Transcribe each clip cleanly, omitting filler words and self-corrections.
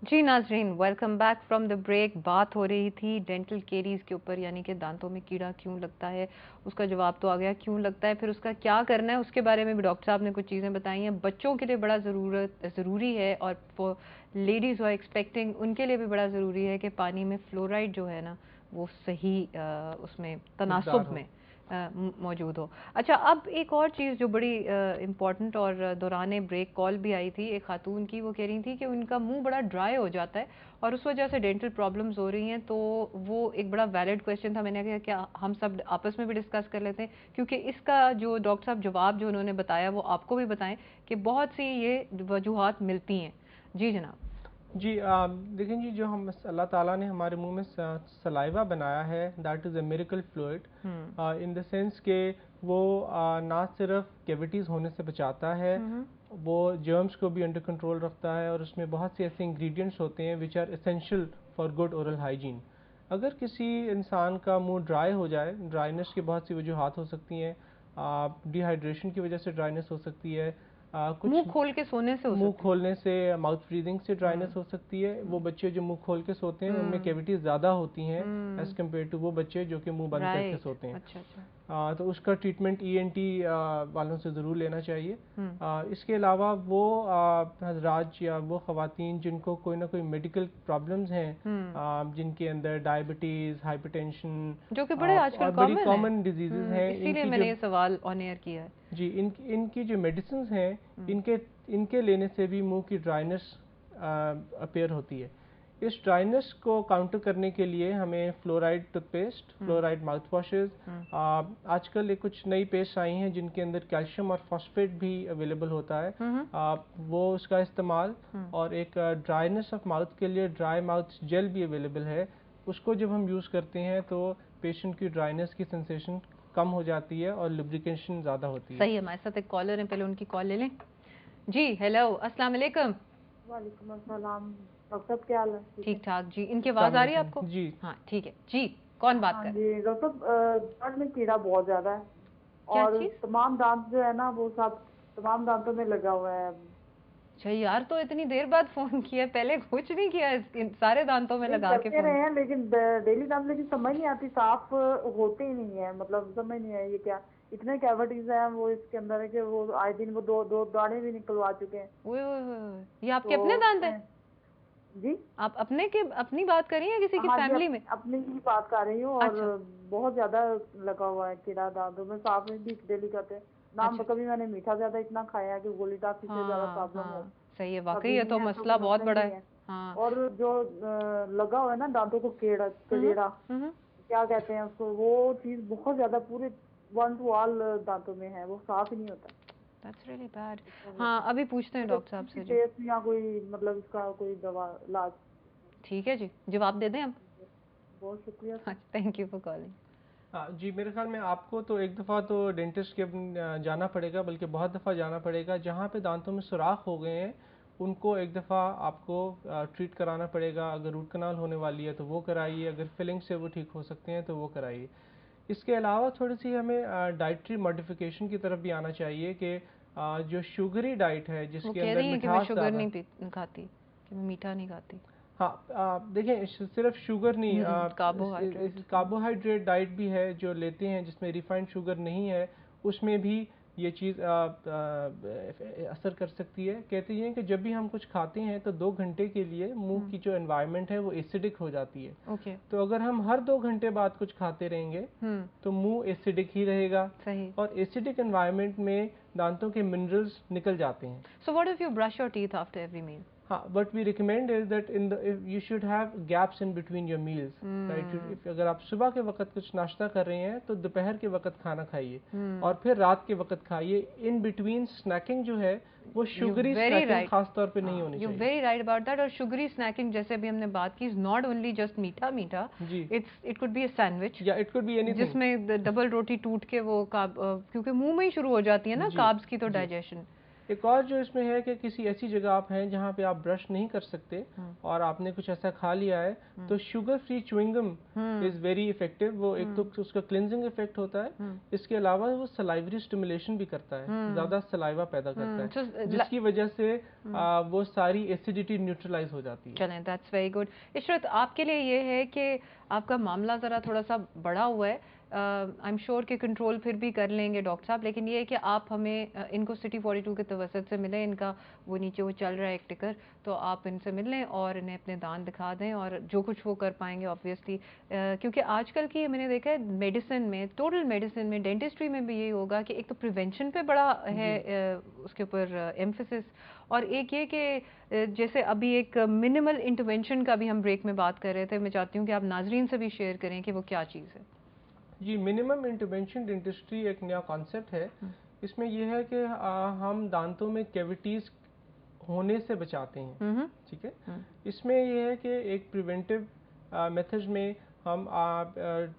जी नाजरीन, welcome back from the break. बात हो रही थी डेंटल केरीज के ऊपर, यानी कि दांतों में कीड़ा क्यों लगता है। उसका जवाब तो आ गया क्यों लगता है, फिर उसका क्या करना है उसके बारे में भी डॉक्टर साहब ने कुछ चीज़ें बताई हैं। बच्चों के लिए बड़ा ज़रूरी है, और फॉर लेडीज़ और एक्सपेक्टिंग उनके लिए भी बड़ा ज़रूरी है कि पानी में फ्लोराइड जो है ना वो सही उसमें मकदार तनासुब हो। में मौजूद हो। अच्छा, अब एक और चीज़ जो बड़ी इम्पॉर्टेंट, और दौरान ब्रेक कॉल भी आई थी एक खातून की, वो कह रही थी कि उनका मुंह बड़ा ड्राई हो जाता है और उस वजह से डेंटल प्रॉब्लम्स हो रही हैं। तो वो एक बड़ा वैलिड क्वेश्चन था, मैंने कहा क्या हम सब आपस में भी डिस्कस कर लेते हैं, क्योंकि इसका जो डॉक्टर साहब जवाब जो उन्होंने बताया वो आपको भी बताएं कि बहुत सी ये वजूहात मिलती हैं। जी जनाब। जी देखें जी, जो हम अल्लाह ताला ने हमारे मुंह में सलाइवा बनाया है, that is a miracle fluid in the sense के वो ना सिर्फ कैविटीज़ होने से बचाता है, वो जर्म्स को भी अंडर कंट्रोल रखता है, और उसमें बहुत से ऐसे इंग्रेडिएंट्स होते हैं which are essential for good oral hygiene. अगर किसी इंसान का मुंह ड्राई हो जाए, ड्राइनेस की बहुत सी वजूहात हो सकती हैं। डिहाइड्रेशन की वजह से ड्राइनेस हो सकती है, कुछ मुंह खोल के सोने से हो मुंह सकते हैं। खोलने से, माउथ ब्रीदिंग से ड्राइनेस हम्म। हो सकती है। वो बच्चे जो मुंह खोल के सोते हैं उनमें हम्म। कैविटीज़ ज़्यादा होती हैं एज़ हम्म। कम्पेयर टू वो बच्चे जो कि मुंह बंद करके राइट। सोते हैं। अच्छा अच्छा। तो उसका ट्रीटमेंट ईएनटी वालों से ज़रूर लेना चाहिए। हम्म। इसके अलावा वो हजरात या वो ख़वातीन जिनको कोई ना कोई मेडिकल प्रॉब्लम्स हैं, हम्म। जिनके अंदर डायबिटीज़, हाइपरटेंशन जो कि बड़े आजकल और बड़ी कॉमन है। कॉमन डिजीज़ हैं, इसीलिए इनकी मैंने जो ये सवाल ऑन एयर किया है। जी इनकी जो मेडिसिन हैं, हम्म। इनके इनके लेने से भी मुंह की ड्राइनेस अपेयर होती है। इस ड्राइनेस को काउंटर करने के लिए हमें fluoride toothpaste, fluoride mouth washes, hmm. आजकल एक कुछ नई पेस्ट आई हैं जिनके अंदर कैल्शियम और फॉस्फेट भी अवेलेबल होता है, हम्म। वो उसका इस्तेमाल। हम्म। और एक ड्राइनेस ऑफ माउथ के लिए ड्राई माउथ जेल भी अवेलेबल है, उसको जब हम यूज़ करते हैं तो पेशेंट की ड्राइनेस की सेंसेशन कम हो जाती है और लुब्रिकेशन ज़्यादा होती है। सही है, हमारे साथ एक कॉलर है, पहले उनकी कॉल ले लें। जी हेलो, अस्सलाम वालेकुम। वालेकुम अस्सलाम। डॉक्टर साहब क्या हाल है? ठीक ठीक है। ठाक जी, इनकी अस्सलाम आवाज़ आ रही है आपको? वालेकुम जी। हाँ ठीक है जी। कौन बात हाँ कर? जी डॉक्टर साहब, दांत में कीड़ा बहुत ज्यादा है क्या और चीज़? तमाम दांत जो है ना वो सब तमाम दांतों में लगा हुआ है। अच्छा यार, तो इतनी देर बाद फोन किया, पहले कुछ नहीं किया, इन सारे दांतों में नहीं लगा के करते फोन रहे किया। हैं लेकिन डेली दांत लेकिन समझ नहीं आती, साफ होते ही नहीं है, मतलब समझ नहीं है ये क्या। इतने कैविटीज हैं वो इसके अंदर है कि वो आए दिन वो दो दो दाने भी निकलवा चुके हैं। ओए ओए ओए ओए। ये आपके तो अपने दांत हैं? उसमें जी आप अपने के अपनी बात कर रही हैं किसी की हाँ जी फैमिली में? अपनी ही बात कर रही हूँ और अच्छा बहुत ज्यादा लगा हुआ है कीड़ा दांतों में, साफ भी डेली करते हैं ना। अच्छा। कभी मैंने मीठा ज्यादा इतना खाया है कि गोली टाफी से ज्यादा हाँ प्रॉब्लम हो, हाँ सही है, वाकई कभी ये नहीं तो है तो मसला कोई बहुत मसला ही बड़ा नहीं है। है। हाँ। और जो लगा हुआ है ना दांतों को केड़ा हम्म। कलेड़ा हम्म। क्या कहते हैं उसको, वो चीज बहुत ज्यादा पूरे वन टू ऑल दांतों में है, वो साफ ही नहीं होता। That's really bad. तो हाँ, अभी पूछते हैं डॉक्टर साहब किसी से जी। टेस्ट या कोई मतलब इसका कोई दवा इलाज। ठीक है जी, जवाब दे दें हम? बहुत शुक्रिया हाँ, sir. Thank you for calling. हाँ जी, मेरे ख्याल में आपको तो एक दफ़ा तो डेंटिस्ट के जाना पड़ेगा, बल्कि बहुत दफ़ा जाना पड़ेगा। जहाँ पे दांतों में सुराख हो गए हैं उनको एक दफ़ा आपको ट्रीट कराना पड़ेगा। अगर रूट कनाल होने वाली है तो वो कराइए, अगर फिलिंग से वो ठीक हो सकते हैं तो वो कराइए। इसके अलावा थोड़ी सी हमें डाइटरी मॉडिफिकेशन की तरफ भी आना चाहिए कि जो शुगरी डाइट है वो जिसके कह अंदर रही हैं कि मैं मिठास शुगर ज़्यादा। नहीं खाती, कि मैं मीठा नहीं खाती। हाँ, देखें सिर्फ शुगर नहीं, कार्बोहाइड्रेट। कार्बोहाइड्रेट डाइट भी है जो लेते हैं जिसमें रिफाइंड शुगर नहीं है, उसमें भी ये चीज़ असर कर सकती है। कहते हैं कि जब भी हम कुछ खाते हैं तो 2 घंटे के लिए मुंह की जो एनवायरनमेंट है वो एसिडिक हो जाती है। ओके। तो अगर हम हर 2 घंटे बाद कुछ खाते रहेंगे तो मुंह एसिडिक ही रहेगा, सही। और एसिडिक एनवायरनमेंट में दांतों के मिनरल्स निकल जाते हैं। So what if you brush your teeth after every meal? हाँ, what we recommend is that you should have gaps in between your meals, right? if अगर आप सुबह के वक्त कुछ नाश्ता कर रहे हैं तो दोपहर के वक्त खाना खाइए और फिर रात के वक्त खाइए। इन बिटवीन स्नैकिंग जो है वो you sugary very snacking right. खास तौर पे नहीं होनी यू चाहिए। Very right about that. और शुगरी स्नैकिंग जैसे अभी हमने बात की, इज नॉट ओनली जस्ट मीठा मीठा, जी, it could be a sandwich या इट कुड बी एनीथिंग। जिसमें डबल रोटी टूट के वो क्योंकि मुंह में ही शुरू हो जाती है ना जी कार्ब्स की तो जी डाइजेशन। एक और जो इसमें है कि किसी ऐसी जगह आप हैं जहाँ पे आप ब्रश नहीं कर सकते और आपने कुछ ऐसा खा लिया है, तो sugar free chewing gum is very effective. वो एक तो उसका क्लिनजिंग इफेक्ट होता है, इसके अलावा वो सलाइवरी स्टिमुलेशन भी करता है, ज्यादा सलाइवा पैदा करता है, जिसकी वजह से वो सारी एसिडिटी न्यूट्रलाइज हो जाती है। चलें, दैट्स वेरी गुड। इशरत, आपके लिए ये है कि आपका मामला ज़रा थोड़ा सा बड़ा हुआ है, आई एम श्योर कि कंट्रोल फिर भी कर लेंगे डॉक्टर साहब, लेकिन ये है कि आप हमें इनको सिटी 42 के तवसत से मिलें। इनका वो नीचे वो चल रहा है एक टिकर, तो आप इनसे मिल लें और इन्हें अपने दांत दिखा दें और जो कुछ वो कर पाएंगे ऑब्वियसली, क्योंकि आजकल की मैंने देखा है मेडिसिन में, टोटल मेडिसिन में, डेंटिस्ट्री में भी यही होगा कि एक तो प्रिवेंशन पे बड़ा है उसके ऊपर एम्फेसिस, और एक ये कि जैसे अभी एक मिनिमल इंटरवेंशन का भी हम ब्रेक में बात कर रहे थे, मैं चाहती हूँ कि आप नाजरीन से भी शेयर करें कि वो क्या चीज़ है। जी, मिनिमम इंटरवेंशन डेंटिस्ट्री एक नया कॉन्सेप्ट है। इसमें यह है कि हम दांतों में कैविटीज होने से बचाते हैं, ठीक है। इसमें यह है कि एक प्रिवेंटिव मेथड में हम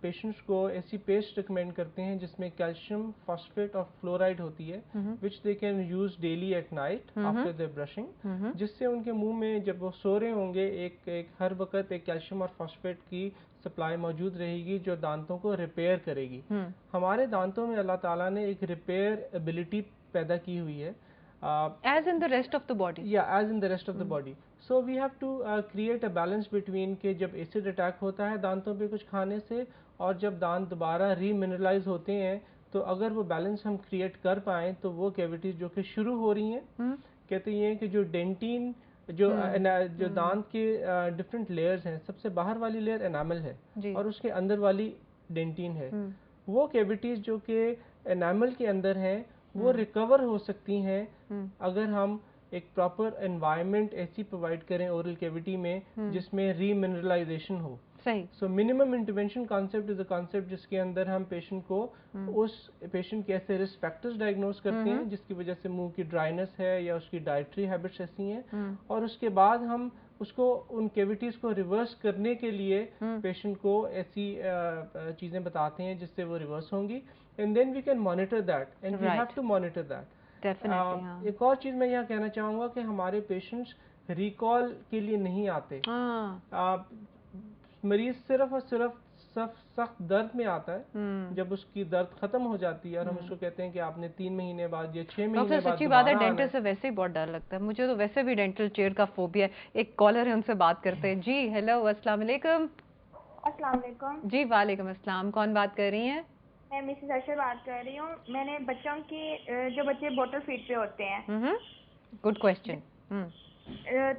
पेशेंट्स को ऐसी पेस्ट रिकमेंड करते हैं जिसमें कैल्शियम फॉस्फेट और फ्लोराइड होती है, which they can use daily at night after their brushing, जिससे उनके मुंह में जब वो सो रहे होंगे एक हर वक्त एक कैल्शियम और फॉस्फेट की सप्लाई मौजूद रहेगी जो दांतों को रिपेयर करेगी। हमारे दांतों में अल्लाह ताला ने एक रिपेयर एबिलिटी पैदा की हुई है, as in the rest of the body. Yeah, as in the rest of the body. So we have to create a balance between कि जब एसिड अटैक होता है दांतों पे कुछ खाने से और जब दांत दोबारा रीमिनरलाइज होते हैं, तो अगर वो बैलेंस हम क्रिएट कर पाएं तो वो कैविटीज जो कि शुरू हो रही हैं, कहते हैं कि जो डेंटिन जो दांत के डिफरेंट लेयर्स हैं, सबसे बाहर वाली लेयर एनामल है और उसके अंदर वाली डेंटिन है। वो कैविटीज जो कि एनामल के अंदर हैं वो रिकवर हो सकती हैं अगर हम एक प्रॉपर एनवायरनमेंट ऐसी प्रोवाइड करें ओरल कैविटी में जिसमें रीमिनरलाइजेशन हो। सही। So minimum intervention concept is a concept जिसके अंदर हम पेशेंट को उस पेशेंट के ऐसे रिस्क फैक्टर्स डायग्नोज करते हैं जिसकी वजह से मुंह की ड्राइनेस है या उसकी डाइटरी हैबिट्स ऐसी हैं, और उसके बाद हम उसको उन कैविटीज को रिवर्स करने के लिए पेशेंट को ऐसी चीजें बताते हैं जिससे वो रिवर्स होंगी, and then we can monitor that and we have to monitor that. एक और चीज मैं यहाँ कहना चाहूंगा कि हमारे पेशेंट्स रिकॉल के लिए नहीं आते। मरीज सिर्फ और सिर्फ सख्त दर्द में आता है, जब उसकी दर्द खत्म हो जाती है और हम उसको कहते हैं कि आपने 3 महीने बाद या 6 महीने बाद। सच्ची बात है, डेंटिस्ट से वैसे ही बहुत डर लगता है मुझे, तो वैसे भी डेंटल चेयर का फोबिया है। एक कॉलर है, उनसे बात करते हैं। जी हेलो, अस्सलाम वालेकुम। अस्सलाम वालेकुम। जी वालेकुम अस्सलाम, कौन बात कर रही हैं? मैं मिसेस अशर बात कर रही हूँ। मैंने बच्चों की जो बच्चे बॉटल फीड पे होते हैं, गुड क्वेश्चन,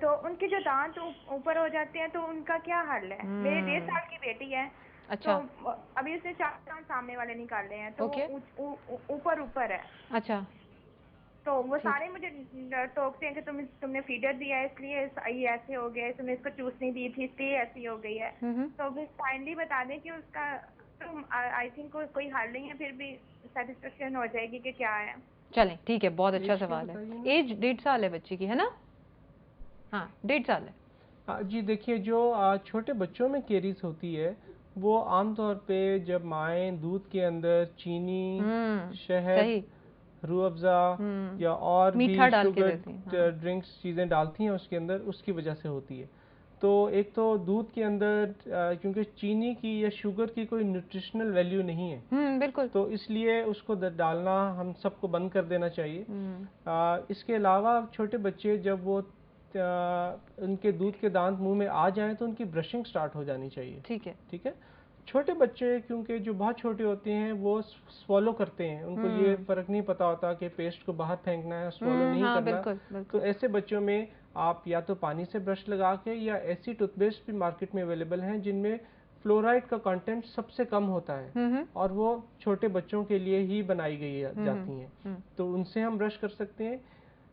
तो उनके जो दांत ऊपर हो जाते हैं तो उनका क्या हल है? मेरी 1.5 साल की बेटी है। अच्छा। तो अभी उसने 4 दांत सामने वाले निकाले हैं, तो ऊपर है। अच्छा। तो वो सारे मुझे टोकते हैं कि तुमने फीडर दिया है इसलिए ये ऐसे हो गया है, तुमने इसको चूसनी दी थी इसलिए ऐसी हो गई है। तो फिर काइंडली बता दें कि उसका आई थिंक कोई हल नहीं है, फिर भी सेटिस्फेक्शन हो जाएगी कि क्या है। चलें ठीक है, बहुत अच्छा सवाल है। एज 1.5 साल है बच्ची की, है ना? हाँ 1.5 साल है। जी देखिए, जो छोटे बच्चों में केरीज होती है वो आमतौर पे जब माएँ दूध के अंदर चीनी, शहद, रूह अफ़ज़ा या और भी शुगर ड्रिंक्स चीज़ें डालती हैं उसके अंदर, उसकी वजह से होती है। तो एक तो दूध के अंदर क्योंकि चीनी की या शुगर की कोई न्यूट्रिशनल वैल्यू नहीं है, बिल्कुल, तो इसलिए उसको डालना हम सबको बंद कर देना चाहिए। इसके अलावा छोटे बच्चे जब वो उनके दूध के दांत मुंह में आ जाएं तो उनकी ब्रशिंग स्टार्ट हो जानी चाहिए। ठीक है, ठीक है। छोटे बच्चे क्योंकि जो बहुत छोटे होते हैं वो स्वॉलो करते हैं, उनको ये फर्क नहीं पता होता कि पेस्ट को बाहर फेंकना है, स्वॉलो नहीं करना। बिल्कुल। तो ऐसे बच्चों में आप या तो पानी से ब्रश लगा के, या ऐसी टूथपेस्ट भी मार्केट में अवेलेबल हैं जिनमें फ्लोराइड का कंटेंट सबसे कम होता है और वो छोटे बच्चों के लिए ही बनाई गई जाती हैं, तो उनसे हम ब्रश कर सकते हैं।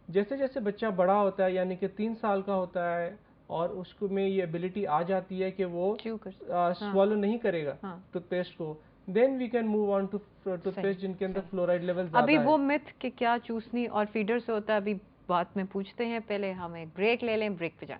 जैसे जैसे बच्चा बड़ा होता है, यानी कि 3 साल का होता है और उसको में ये एबिलिटी आ जाती है कि वो स्वॉलो नहीं करेगा टूथपेस्ट को, then we can move on to toothpaste जिनके अंदर फ्लोराइड लेवल ज़्यादा है। अभी वो मिथ कि क्या चूसनी और फीडर से होता है, अभी बात में पूछते हैं, पहले हम एक ब्रेक ले लें, ब्रेक पे जाएं।